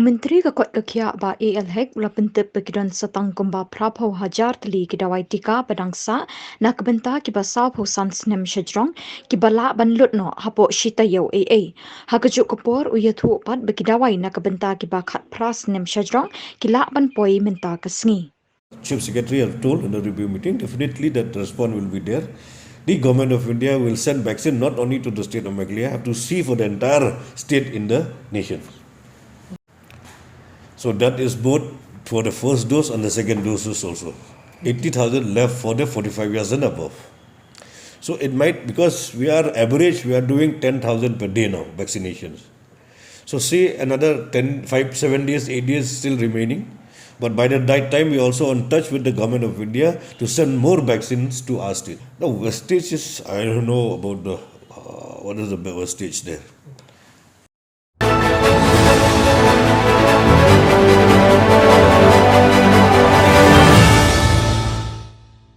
Menteri Kekot Kekia ba AL Hek ula pentep pekidan setang kumba prapau hajar teli kidawai tika padangsa nak benta kiba sap husan snem shajrong kibala banlut no hapo shita yo AA hakajuk kopor uyathu pat bekidawai nak benta kiba khat pras nem shajrong kila ban poi menta kasngi. Chief Secretary have told in the review meeting, definitely that response will be there. The government of India will send vaccine not only to the state of Meghalaya, have to see for the entire state in the nation. So that is both for the first dose and the second doses also. 80,000 left for the 45 years and above. So it might, because we are average, we are doing 10,000 per day now, vaccinations. So say another 10, 5, 7 days, 8 days still remaining. But by that time, we are also in touch with the government of India to send more vaccines to our state. Now, Westage is, I don't know about the, what is the Westage there.